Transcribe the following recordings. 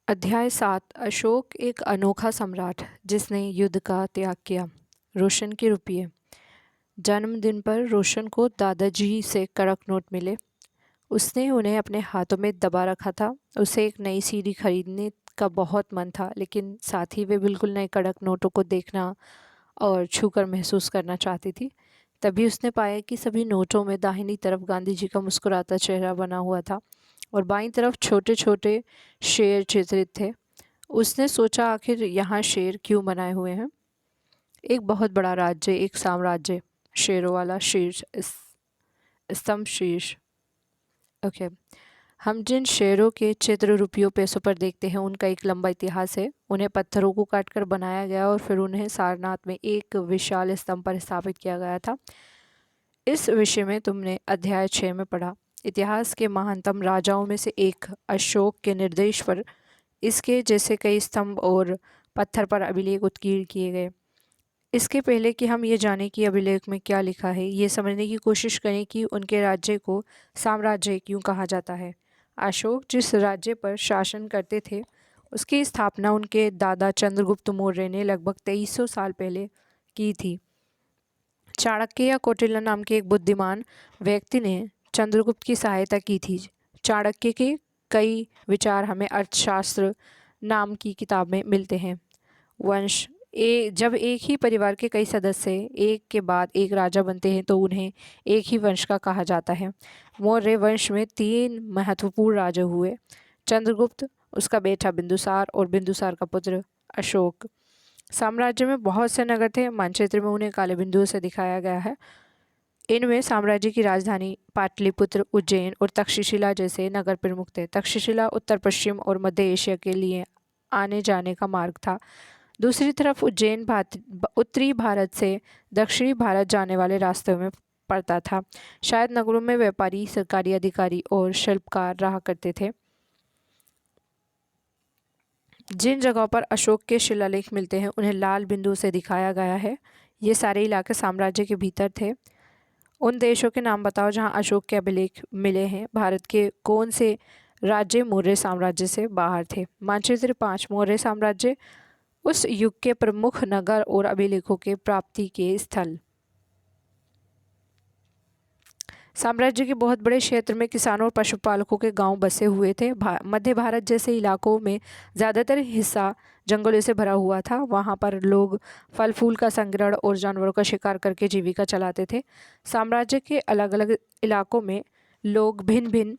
अध्याय 7 अशोक एक अनोखा सम्राट जिसने युद्ध का त्याग किया। रोशन के रुपये। जन्मदिन पर रोशन को दादाजी से कड़क नोट मिले। उसने उन्हें अपने हाथों में दबा रखा था। उसे एक नई सीढ़ी खरीदने का बहुत मन था, लेकिन साथ ही वे बिल्कुल नए कड़क नोटों को देखना और छूकर महसूस करना चाहती थी। तभी उसने पाया कि सभी नोटों में दाहिनी तरफ गांधी जी का मुस्कुराता चेहरा बना हुआ था और बाईं तरफ छोटे छोटे शेर चित्रित थे। उसने सोचा, आखिर यहाँ शेर क्यों बनाए हुए हैं? एक बहुत बड़ा राज्य, एक साम्राज्य, शेरों वाला शीर्ष, स्तंभ शीर्ष। ओके। हम जिन शेरों के चित्र रुपयों पैसों पर देखते हैं उनका एक लंबा इतिहास है। उन्हें पत्थरों को काटकर बनाया गया और फिर उन्हें सारनाथ में एक विशाल स्तंभ पर स्थापित किया गया था। इस विषय में तुमने अध्याय 6 में पढ़ा। इतिहास के महानतम राजाओं में से एक अशोक के निर्देश पर इसके जैसे कई स्तंभ और पत्थर पर अभिलेख उत्कीर्ण किए गए। इसके पहले कि हम ये जानें कि अभिलेख में क्या लिखा है, ये समझने की कोशिश करें कि उनके राज्य को साम्राज्य क्यों कहा जाता है। अशोक जिस राज्य पर शासन करते थे उसकी स्थापना उनके दादा चंद्रगुप्त मौर्य ने लगभग 2300 साल पहले की थी। चाणक्य या कौटिल्य नाम के एक बुद्धिमान व्यक्ति ने चंद्रगुप्त की सहायता की थी। चाणक्य के कई विचार हमें अर्थशास्त्र नाम की किताब में मिलते हैं। वंश जब एक ही परिवार के कई सदस्य एक के बाद एक राजा बनते हैं तो उन्हें एक ही वंश का कहा जाता है। मौर्य वंश में 3 महत्वपूर्ण राजा हुए, चंद्रगुप्त, उसका बेटा बिंदुसार और बिंदुसार का पुत्र अशोक। साम्राज्य में बहुत से नगर थे। मानचित्र में उन्हें काले बिंदुओं से दिखाया गया है। इनमें साम्राज्य की राजधानी पाटलिपुत्र, उज्जैन और तक्षशिला जैसे नगर प्रमुख थे। तक्षशिला उत्तर पश्चिम और मध्य एशिया के लिए आने जाने का मार्ग था। दूसरी तरफ उज्जैन उत्तरी भारत से दक्षिणी भारत जाने वाले रास्ते में पड़ता था। शायद नगरों में व्यापारी, सरकारी अधिकारी और शिल्पकार रहा करते थे। जिन जगहों पर अशोक के शिलालेख मिलते हैं उन्हें लाल बिंदु से दिखाया गया है। ये सारे इलाके साम्राज्य के भीतर थे। उन देशों के नाम बताओ जहां अशोक के अभिलेख मिले हैं। भारत के कौन से राज्य मौर्य साम्राज्य से बाहर थे? मानचित्र 5 मौर्य साम्राज्य, उस युग के प्रमुख नगर और अभिलेखों के प्राप्ति के स्थल। साम्राज्य के बहुत बड़े क्षेत्र में किसानों और पशुपालकों के गांव बसे हुए थे। मध्य भारत जैसे इलाकों में ज़्यादातर हिस्सा जंगलों से भरा हुआ था। वहां पर लोग फल फूल का संग्रहण और जानवरों का शिकार करके जीविका चलाते थे। साम्राज्य के अलग अलग इलाकों में लोग भिन्न भिन्न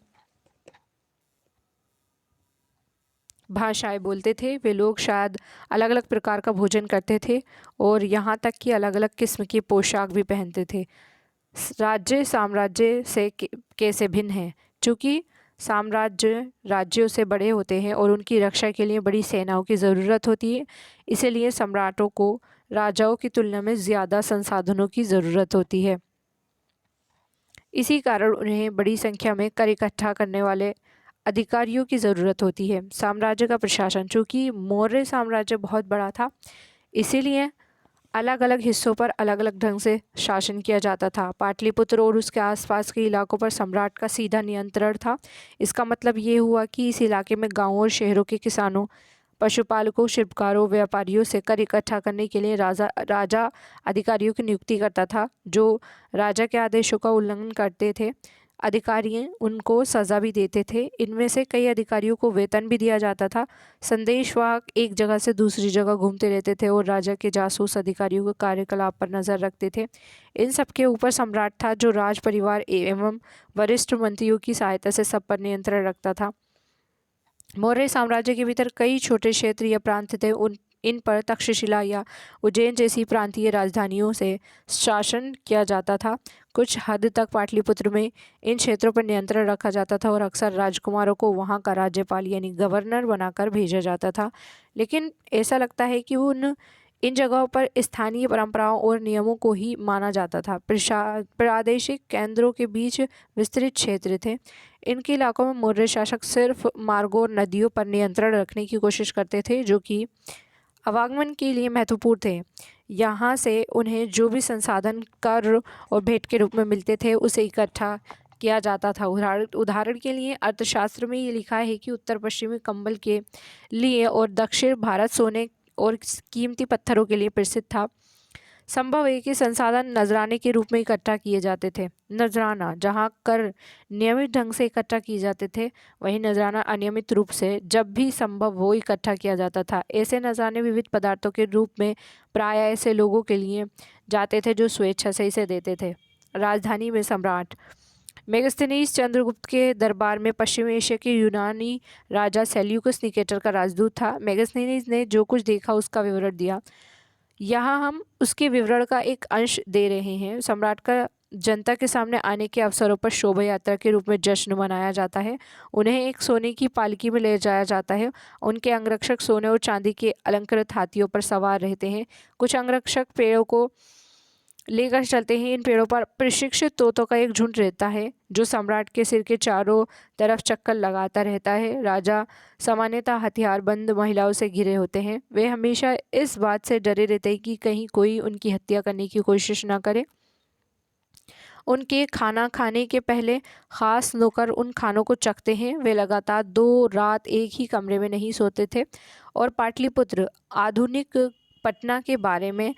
भाषाएं बोलते थे। वे लोग शायद अलग अलग प्रकार का भोजन करते थे और यहाँ तक कि अलग अलग किस्म की पोशाक भी पहनते थे। राज्य साम्राज्य से कैसे भिन्न है? चूँकि साम्राज्य राज्यों से बड़े होते हैं और उनकी रक्षा के लिए बड़ी सेनाओं की ज़रूरत होती है, इसीलिए सम्राटों को राजाओं की तुलना में ज़्यादा संसाधनों की ज़रूरत होती है। इसी कारण उन्हें बड़ी संख्या में कर इकट्ठा करने वाले अधिकारियों की ज़रूरत होती है। साम्राज्य का प्रशासन, चूँकि मौर्य साम्राज्य बहुत बड़ा था, इसीलिए अलग अलग हिस्सों पर अलग अलग ढंग से शासन किया जाता था। पाटलिपुत्र और उसके आसपास के इलाकों पर सम्राट का सीधा नियंत्रण था। इसका मतलब ये हुआ कि इस इलाके में गांवों और शहरों के किसानों, पशुपालकों, शिल्पकारों, व्यापारियों से कर इकट्ठा करने के लिए राजा अधिकारियों की नियुक्ति करता था, जो राजा के आदेशों का उल्लंघन करते थे। अधिकारी उनको सज़ा भी देते थे। इनमें से कई अधिकारियों को वेतन भी दिया जाता था। संदेशवाहक एक जगह से दूसरी जगह घूमते रहते थे और राजा के जासूस अधिकारियों के कार्यकलाप पर नज़र रखते थे। इन सबके ऊपर सम्राट था, जो राज परिवार एवं वरिष्ठ मंत्रियों की सहायता से सब पर नियंत्रण रखता था। मौर्य साम्राज्य के भीतर कई छोटे क्षेत्र या प्रांत थे। इन पर तक्षशिला या उज्जैन जैसी प्रांतीय राजधानियों से शासन किया जाता था। कुछ हद तक पाटलिपुत्र में इन क्षेत्रों पर नियंत्रण रखा जाता था और अक्सर राजकुमारों को वहां का राज्यपाल यानी गवर्नर बनाकर भेजा जाता था। लेकिन ऐसा लगता है कि इन जगहों पर स्थानीय परंपराओं और नियमों को ही माना जाता था। प्रादेशिक केंद्रों के बीच विस्तृत क्षेत्र थे। इनके इलाकों में मौर्य शासक सिर्फ मार्गों और नदियों पर नियंत्रण रखने की कोशिश करते थे, जो कि आवागमन के लिए महत्वपूर्ण थे। यहाँ से उन्हें जो भी संसाधन कर और भेंट के रूप में मिलते थे उसे इकट्ठा किया जाता था। उदाहरण के लिए अर्थशास्त्र में ये लिखा है कि उत्तर पश्चिमी कंबल के लिए और दक्षिण भारत सोने और कीमती पत्थरों के लिए प्रसिद्ध था। संभव है कि संसाधन नजराने के रूप में इकट्ठा किए जाते थे। नजराना, जहाँ कर नियमित ढंग से इकट्ठा किए जाते थे, वहीं नजराना अनियमित रूप से जब भी संभव हो इकट्ठा किया जाता था। ऐसे नजराने विविध पदार्थों के रूप में प्रायः ऐसे लोगों के लिए जाते थे जो स्वेच्छा से इसे देते थे। राजधानी में सम्राट मेगास्थनीज चंद्रगुप्त के दरबार में पश्चिम एशिया के यूनानी राजा सेल्यूकस निकेटर का राजदूत था। मेगास्थनीज ने जो कुछ देखा उसका विवरण दिया। यहाँ हम उसके विवरण का एक अंश दे रहे हैं। सम्राट का जनता के सामने आने के अवसरों पर शोभा यात्रा के रूप में जश्न मनाया जाता है। उन्हें एक सोने की पालकी में ले जाया जाता है। उनके अंगरक्षक सोने और चांदी के अलंकृत हाथियों पर सवार रहते हैं। कुछ अंगरक्षक पेड़ों को लेकर चलते हैं। इन पेड़ों पर प्रशिक्षित तोतों का एक झुंड रहता है जो सम्राट के सिर के चारों तरफ चक्कर लगाता रहता है। राजा सामान्यतः हथियारबंद महिलाओं से घिरे होते हैं। वे हमेशा इस बात से डरे रहते हैं कि कहीं कोई उनकी हत्या करने की कोशिश ना करे। उनके खाना खाने के पहले खास नौकर उन खानों को चखते हैं। वे लगातार 2 रात एक ही कमरे में नहीं सोते थे। और पाटलिपुत्र, आधुनिक पटना के बारे में,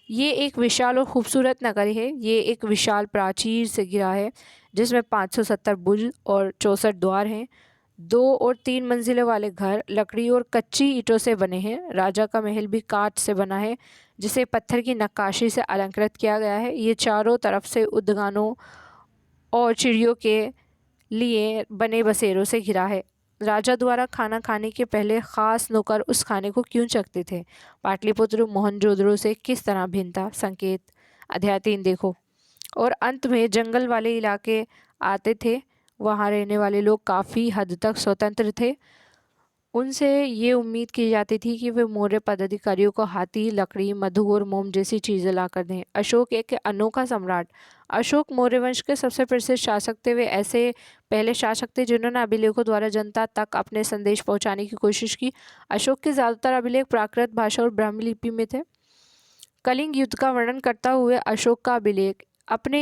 ये एक विशाल और खूबसूरत नगर है। ये एक विशाल प्राचीर से घिरा है जिसमें 570 बुर्ज और 64 द्वार हैं। 2 और 3 मंजिले वाले घर लकड़ी और कच्ची ईंटों से बने हैं। राजा का महल भी काठ से बना है जिसे पत्थर की नक्काशी से अलंकृत किया गया है। ये चारों तरफ से उद्यानों और चिड़ियों के लिए बने बसेरों से घिरा है। राजा द्वारा खाना खाने के पहले खास नौकर उस खाने को क्यों चखते थे? पाटलिपुत्र मोहनजोदड़ो से किस तरह भिन्न था? संकेत अध्याय 3 देखो। और अंत में जंगल वाले इलाके आते थे। वहाँ रहने वाले लोग काफ़ी हद तक स्वतंत्र थे। उनसे ये उम्मीद की जाती थी कि वे मौर्य पदाधिकारियों को हाथी, लकड़ी, मधु और मोम जैसी चीज़ें ला कर दें। अशोक एक अनोखा सम्राट। अशोक मौर्य वंश के सबसे प्रसिद्ध शासक थे। वे ऐसे पहले शासक थे जिन्होंने अभिलेखों द्वारा जनता तक अपने संदेश पहुंचाने की कोशिश की। अशोक के ज़्यादातर अभिलेख प्राकृत भाषा और ब्राह्मी लिपि में थे। कलिंग युद्ध का वर्णन करता हुए अशोक का अभिलेख। अपने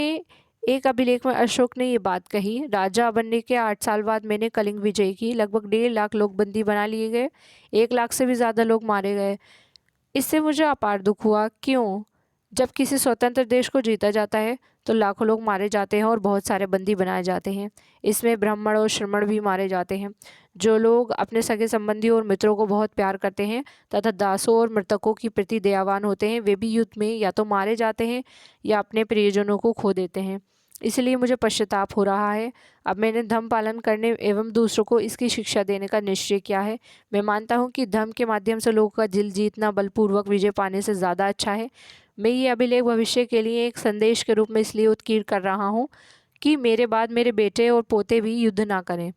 एक अभिलेख में अशोक ने ये बात कही, राजा बनने के 8 साल बाद मैंने कलिंग विजय की। लगभग 1.5 लाख लोग बंदी बना लिए गए। 1 लाख से भी ज़्यादा लोग मारे गए। इससे मुझे अपार दुख हुआ। क्यों? जब किसी स्वतंत्र देश को जीता जाता है तो लाखों लोग मारे जाते हैं और बहुत सारे बंदी बनाए जाते हैं। इसमें ब्राह्मण और श्रमण भी मारे जाते हैं। जो लोग अपने सगे संबंधियों और मित्रों को बहुत प्यार करते हैं तथा दासों और मृतकों की प्रति दयावान होते हैं, वे भी युद्ध में या तो मारे जाते हैं या अपने प्रियजनों को खो देते हैं। इसलिए मुझे पश्चाताप हो रहा है। अब मैंने धर्म पालन करने एवं दूसरों को इसकी शिक्षा देने का निश्चय किया है। मैं मानता हूँ कि धर्म के माध्यम से लोगों का दिल जीतना बलपूर्वक विजय पाने से ज़्यादा अच्छा है। मैं ये अभिलेख भविष्य के लिए एक संदेश के रूप में इसलिए उत्कीर्ण कर रहा हूँ कि मेरे बाद मेरे बेटे और पोते भी युद्ध ना करें।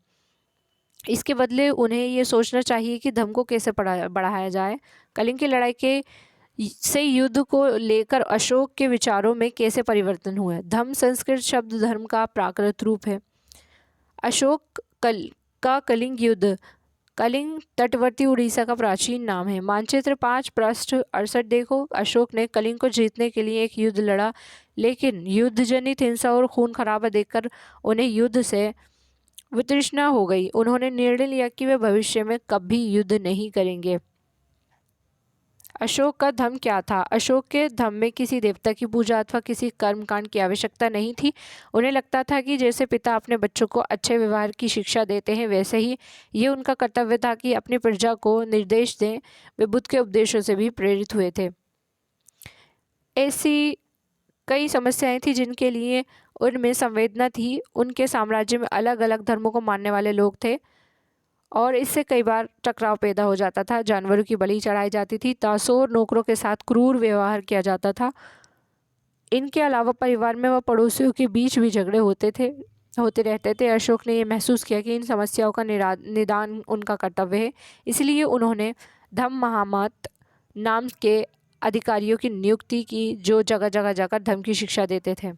इसके बदले उन्हें ये सोचना चाहिए कि धर्म को कैसे बढ़ाया जाए। कलिंग की लड़ाई के से युद्ध को लेकर अशोक के विचारों में कैसे परिवर्तन हुए? धम्म संस्कृत शब्द धर्म का प्राकृत रूप है। अशोक का कलिंग युद्ध। कलिंग तटवर्ती उड़ीसा का प्राचीन नाम है। मानचित्र 5 पृष्ठ 68 देखो। अशोक ने कलिंग को जीतने के लिए एक युद्ध लड़ा, लेकिन युद्ध जनित हिंसा और खून खराबा देखकर उन्हें युद्ध से वितृष्णा हो गई। उन्होंने निर्णय लिया कि वे भविष्य में कभी युद्ध नहीं करेंगे। अशोक का धर्म क्या था? अशोक के धर्म में किसी देवता की पूजा अथवा किसी कर्मकांड की आवश्यकता नहीं थी। उन्हें लगता था कि जैसे पिता अपने बच्चों को अच्छे व्यवहार की शिक्षा देते हैं, वैसे ही ये उनका कर्तव्य था कि अपनी प्रजा को निर्देश दें। वे बुद्ध के उपदेशों से भी प्रेरित हुए थे। ऐसी कई समस्याएं थी जिनके लिए उनमें संवेदना थी। उनके साम्राज्य में अलग अलग धर्मों को मानने वाले लोग थे और इससे कई बार टकराव पैदा हो जाता था। जानवरों की बलि चढ़ाई जाती थी। दासों और नौकरों के साथ क्रूर व्यवहार किया जाता था। इनके अलावा परिवार में व पड़ोसियों के बीच भी झगड़े होते रहते थे। अशोक ने यह महसूस किया कि इन समस्याओं का निदान उनका कर्तव्य है। इसलिए उन्होंने धम्म महामत नाम के अधिकारियों की नियुक्ति की जो जगह जगह जाकर धर्म की शिक्षा देते थे।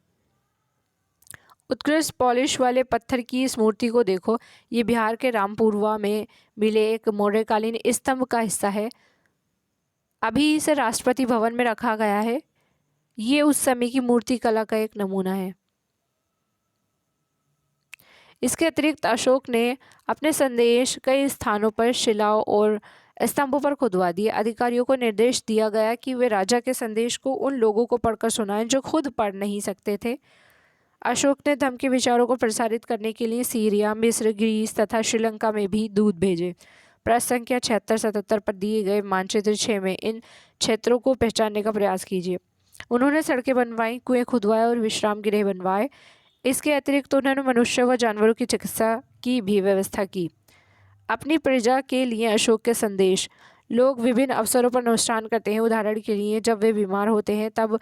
उत्कृष्ट पॉलिश वाले पत्थर की इस मूर्ति को देखो। ये बिहार के रामपुरवा में मिले एक मौर्यकालीन स्तंभ का हिस्सा है। अभी इसे राष्ट्रपति भवन में रखा गया है। ये उस समय की मूर्ति कला का एक नमूना है। इसके अतिरिक्त अशोक ने अपने संदेश कई स्थानों पर शिलाओं और स्तंभों पर खुदवा दिए। अधिकारियों को निर्देश दिया गया कि वे राजा के संदेश को उन लोगों को पढ़कर सुनाएं जो खुद पढ़ नहीं सकते थे। अशोक ने धम्म के विचारों को प्रसारित करने के लिए सीरिया, मिस्र, ग्रीस तथा श्रीलंका में भी दूत भेजे। पृष्ठ संख्या 76-77 पर दिए गए मानचित्र 6 में इन क्षेत्रों को पहचानने का प्रयास कीजिए। उन्होंने सड़कें बनवाई, कुएं खुदवाए और विश्राम गृह बनवाए। इसके अतिरिक्त उन्होंने मनुष्य व जानवरों की चिकित्सा की भी व्यवस्था की। अपनी प्रजा के लिए अशोक के संदेश। लोग विभिन्न अवसरों पर अनुष्ठान करते हैं। उदाहरण के लिए जब वे बीमार होते हैं तब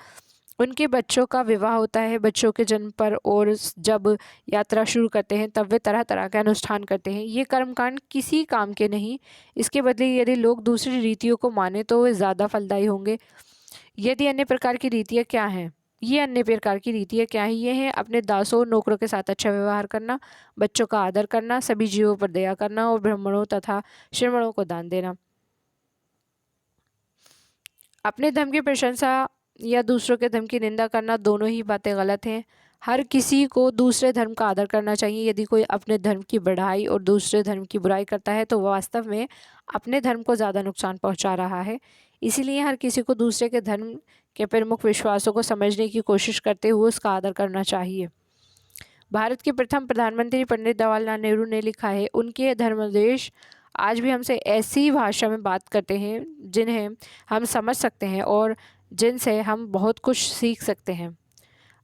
उनके बच्चों का विवाह होता है, बच्चों के जन्म पर, और जब यात्रा शुरू करते हैं तब वे तरह तरह के अनुष्ठान करते हैं। ये कर्मकांड किसी काम के नहीं, इसके बदले यदि लोग दूसरी रीतियों को माने तो वे ज़्यादा फलदायी होंगे। यदि अन्य प्रकार की रीतियाँ क्या हैं? ये अन्य प्रकार की रीतियाँ क्या हैं? ये हैं अपने दासों नौकरों के साथ अच्छा व्यवहार करना, बच्चों का आदर करना, सभी जीवों पर दया करना और ब्राह्मणों तथा श्रमणों को दान देना। अपने धर्म की प्रशंसा या दूसरों के धर्म की निंदा करना, दोनों ही बातें गलत हैं। हर किसी को दूसरे धर्म का आदर करना चाहिए। यदि कोई अपने धर्म की बढ़ाई और दूसरे धर्म की बुराई करता है तो वह वास्तव में अपने धर्म को ज़्यादा नुकसान पहुंचा रहा है। इसीलिए हर किसी को दूसरे के धर्म के प्रमुख विश्वासों को समझने की कोशिश करते हुए उसका आदर करना चाहिए। भारत के प्रथम प्रधानमंत्री पंडित जवाहरलाल नेहरू ने लिखा है, उनके धर्मोपदेश आज भी हमसे ऐसी भाषा में बात करते हैं जिन्हें हम समझ सकते हैं और जिनसे हम बहुत कुछ सीख सकते हैं।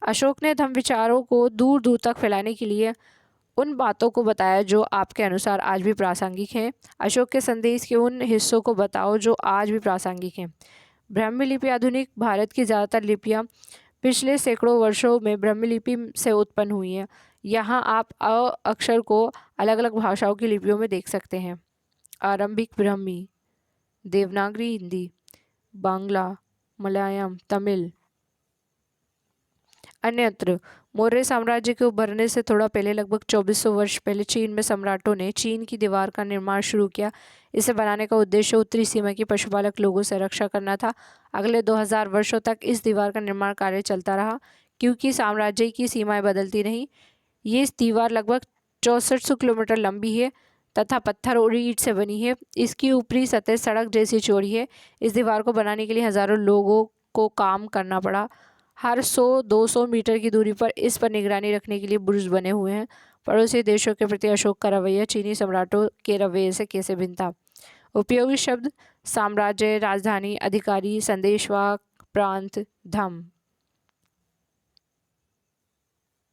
अशोक ने धम्म विचारों को दूर दूर तक फैलाने के लिए उन बातों को बताया जो आपके अनुसार आज भी प्रासंगिक हैं। अशोक के संदेश के उन हिस्सों को बताओ जो आज भी प्रासंगिक हैं। ब्राह्मी लिपि। आधुनिक भारत की ज़्यादातर लिपियाँ पिछले सैकड़ों वर्षों में ब्राह्मी लिपि से उत्पन्न हुई हैं। यहाँ आप अ अक्षर को अलग अलग भाषाओं की लिपियों में देख सकते हैं। आरंभिक ब्राह्मी, देवनागरी हिंदी, बांग्ला, मलयालम, तमिल। अन्यत्र मौर्य साम्राज्य के उभरने से थोड़ा पहले, लगभग 2400 वर्ष पहले, चीन में सम्राटों ने चीन की दीवार का निर्माण शुरू किया। इसे बनाने का उद्देश्य उत्तरी सीमा की पशुपालक लोगों से रक्षा करना था। अगले 2000 वर्षों तक इस दीवार का निर्माण कार्य चलता रहा क्योंकि साम्राज्य की सीमाएं बदलती नहीं। ये दीवार लगभग 6400 किलोमीटर लंबी है तथा पत्थर और ईंट से बनी है। इसकी ऊपरी सतह सड़क जैसी चौड़ी है। इस दीवार को बनाने के लिए हजारों लोगों को काम करना पड़ा। हर 100-200 मीटर की दूरी पर इस पर निगरानी रखने के लिए बुर्ज बने हुए हैं। पड़ोसी देशों के प्रति अशोक का रवैया चीनी सम्राटों के रवैये से कैसे भिन्न था? उपयोगी शब्द: साम्राज्य, राजधानी, अधिकारी, संदेशवाहक, प्रांत, धम्म।